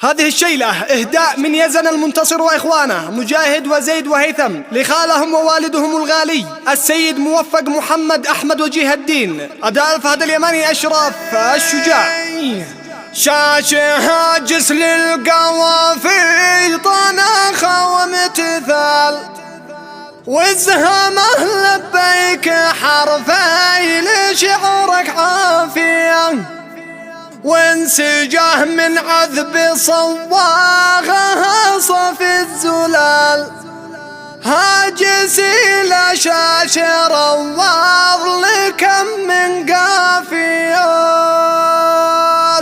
هذه الشيلة إهداء من يزن المنتصر وإخوانه مجاهد وزيد وهيثم لخالهم ووالدهم الغالي السيد موفق محمد أحمد وجيه الدين. أداء الفهد اليماني أشرف الشجاع. شاشة هاجس للقوافي طناخة وامتثال والزهامة لبيك حرفي لشعورك عافية وانسجاه من عذب صواغها صف الزلال هاجسي لا شاشة روض لكم من قافية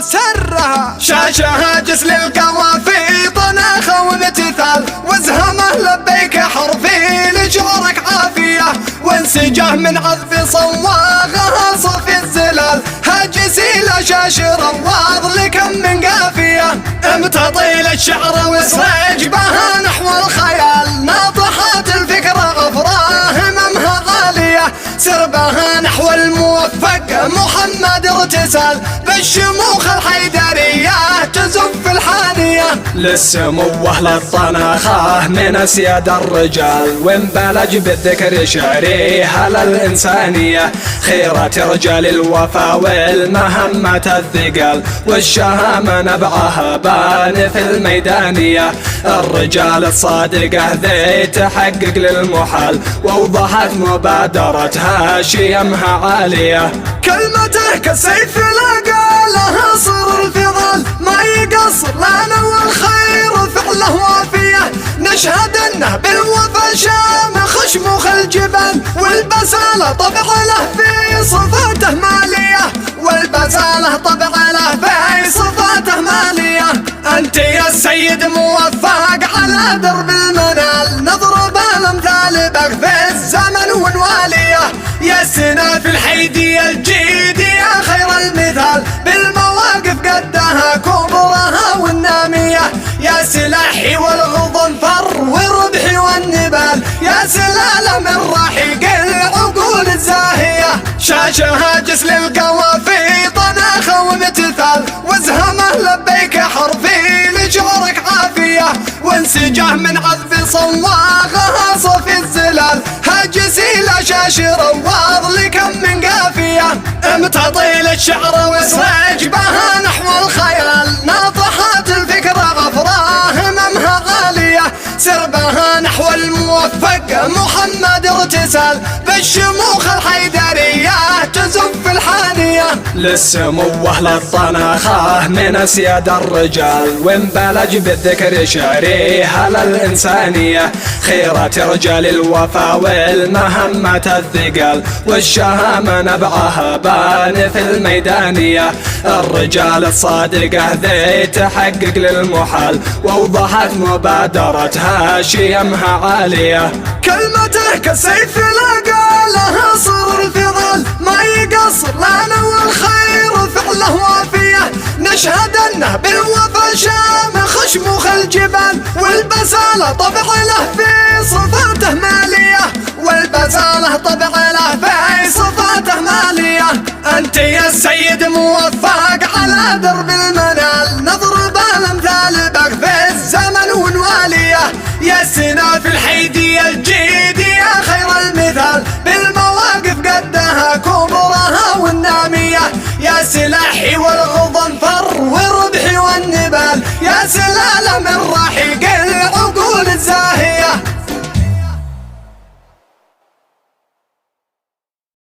سرها. شاشة هاجس للقوافي طناخة وامتثال وازهمه لبيك حرفي لشعورك عافية وانسجاه من عذب صواغها صف الزلال هاجسي لا شاش روض لكم من قافية امتطيل الشعر واسرج بها نحو الخيال ناطحات الفكرة غفراه هممها عالية سربها نحو الموفق محمد ارتسال بالشموخ الحيدرية تزف الحانية للسموه للطناخة من اسياد الرجال وانبلج بالذكر شعريها للإنسانية خيرة رجال الوفا والمهمة الثقال والشهامة نبعها بان في الميدانية الرجال الصادقة ذي تحقق للمحال ووضحت مبادرتها شيمها عالية كلمته كالسيف لقى لها صر الفعال ما يقصر لنا والخير فعله وافية نشهد انه بالوفا شامخ شموخ الجبال والبسالة طبع له في صفاته مالية والبسالة طبع له في صفاته مالية انت يا السيد موفق على درب المنال نضرب الامثال بغف الزمن ونواليه يا السنة في الحيدية الجيد يا خير المثال بالمواقف قدها كبرها والنامية يا سلاحي والغضنفر وربحي والنبال يا سلالة من رحيق العقول الزاهية شاشة هاجس للقوافي طناخة وامتثال وازهمه لبيك حرفي لشعورك عافية وانسجاه من عذب صواغها صف الزلال هاجسي لا شاش روض لكم من قافية امتطيل الشعر واسرج بها نحو الخيال ناطحات الفكرة غفراه هممها عالية سربها نحو الموفق محمد ارتسال بالشموخ الحيدرية تزف الحانية للسموه للطناخة من اسياد الرجال وانبلج بالذكر شعريها للإنسانية خيرة رجال الوفا والمهمة الثقال والشهامة نبعها بان في الميدانية الرجال الصادقة ذي تحقق للمحال ووضحت مبادرتها شيمها عالية كلمته كالسيف لقى لها صر الفعال ما يقصر لنا والخير فعله وافية نشهد انه بالوفا شامخ شموخ الجبال والبسالة طبع له في صفاته مالية والبسالة طبع له في صفاته مالية انت يا السيد موفق على درب المنال نضرب الامثال بغف الزمن ونواليه يا السنة في الحيدية الجيد يا خير المثال بالمواقف قدها كبرها والنامية يا سلاحي والغضنفر وربحي والنبال يا سلالة من